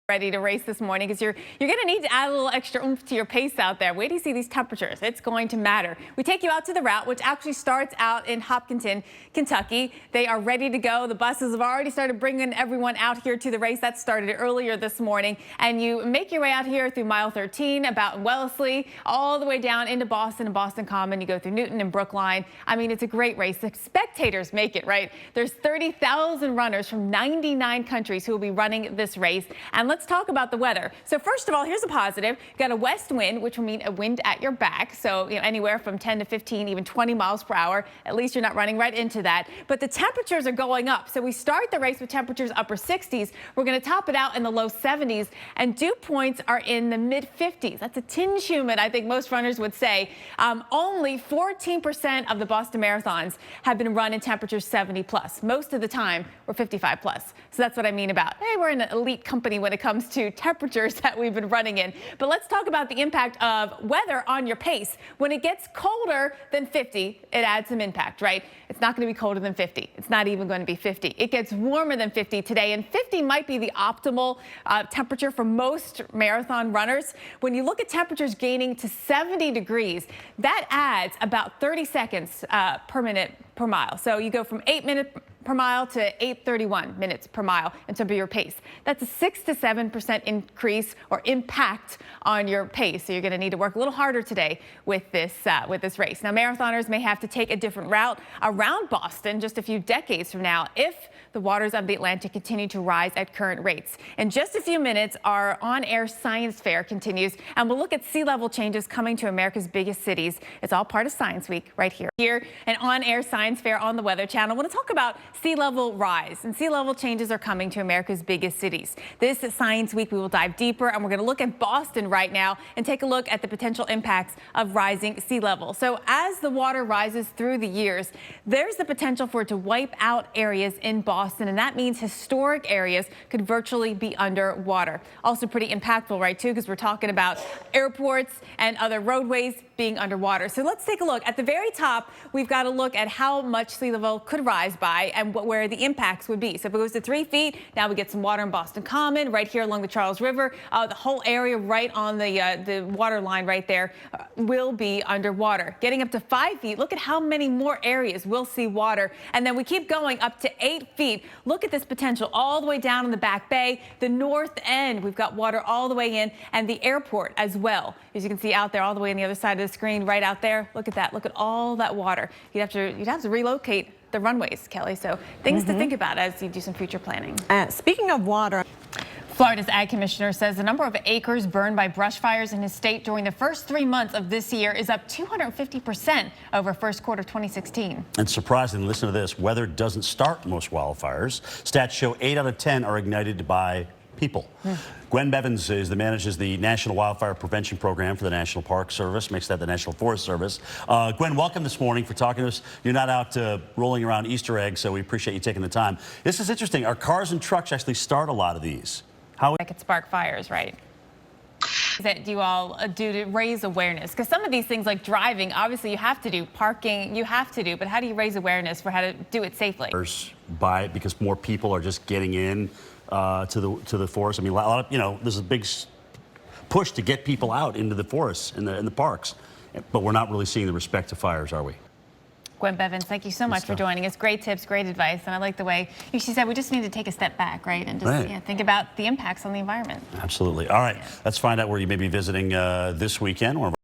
Ready to race this morning because you're going to need to add a little extra oomph to your pace out there. Wait till you see these temperatures. It's going to matter. We take you out to the route, which actually starts out in Hopkinton, Kentucky. They are ready to go. The buses have already started bringing everyone out here to the race. That started earlier this morning. And you make your way out here through mile 13, about Wellesley, all the way down into Boston and Boston Common. You go through Newton and Brookline. I mean, it's a great race. The spectators make it, right? There's 30,000 runners from 99 countries who will be running this race. And let's talk about the weather. So first of all, here's a positive. Got a west wind, which will mean a wind at your back. So anywhere from 10 to 15, even 20 miles per hour. At least you're not running right into that. But the temperatures are going up. So we start the race with temperatures upper 60s. We're going to top it out in the low 70s. And dew points are in the mid 50s. That's a tinge humid, I think most runners would say. Only 14% of the Boston marathons have been run in temperatures 70 plus. Most of the time, we're 55 plus. So that's what I mean about, hey, we're in an elite company when it comes to temperatures that we've been running in. But let's talk about the impact of weather on your pace. When it gets colder than 50, it adds some impact, right? It's not going to be colder than 50. It's not even going to be 50. It gets warmer than 50 today, and 50 might be the optimal temperature for most marathon runners. When you look at temperatures gaining to 70 degrees, that adds about 30 seconds per minute per mile. So you go from 8 minutes per mile to 8:31 minutes per mile in terms of your pace. That's a 6 to 7% increase or impact on your pace. So you're going to need to work a little harder today with this race. Now, marathoners may have to take a different route around Boston just a few decades from now if the waters of the Atlantic continue to rise at current rates. In just a few minutes, our on-air science fair continues, and we'll look at sea level changes coming to America's biggest cities. It's all part of Science Week right here. An on-air science fair on the Weather Channel. I want to talk about sea level rise, and sea level changes are coming to America's biggest cities. This is Science Week. We will dive deeper, and we're going to look at Boston right now and take a look at the potential impacts of rising sea level. So as the water rises through the years, there's the potential for it to wipe out areas in Boston, and that means historic areas could virtually be underwater. Also pretty impactful, right, too, because we're talking about airports and other roadways being underwater. So let's take a look. At the very top, we've got to look at how much sea level could rise by and where the impacts would be. So if it goes to 3 feet, now we get some water in Boston Common, right here along the Charles River. The whole area right on the water line right there will be underwater. Getting up to 5 feet, look at how many more areas will see water. And then we keep going up to 8 feet. Look at this potential all the way down in the Back Bay. The north end, we've got water all the way in, and the airport as well. As you can see out there all the way on the other side of the screen, right out there. Look at that. Look at all that water. You'd have to relocate the runways, Kelly. So things to think about as you do some future planning. Speaking of water, Florida's Ag Commissioner says the number of acres burned by brush fires in his state during the first 3 months of this year is up 250% over first quarter 2016. And surprisingly, listen to this, weather doesn't start most wildfires. Stats show 8 out of 10 are ignited by people. Gwen Bevins manages the National Wildfire Prevention Program for the National Park Service, makes that the National Forest Service. Gwen, welcome this morning for talking to us. You're not out rolling around Easter eggs, so we appreciate you taking the time. This is interesting. Our cars and trucks actually start a lot of these. That could spark fires, right? That you all do to raise awareness? Because some of these things like driving, obviously you have to do, parking you have to do, but how do you raise awareness for how to do it safely? Because more people are just getting in to the forest. I mean, a lot of, there's a big push to get people out into the forests and in the parks, but we're not really seeing the respect to fires, are we? Gwen Bevins, thank you so much for joining us. Great tips, great advice, and I like the way she said we just need to take a step back, right, and just think about the impacts on the environment. Absolutely. All right, let's find out where you may be visiting this weekend. One of our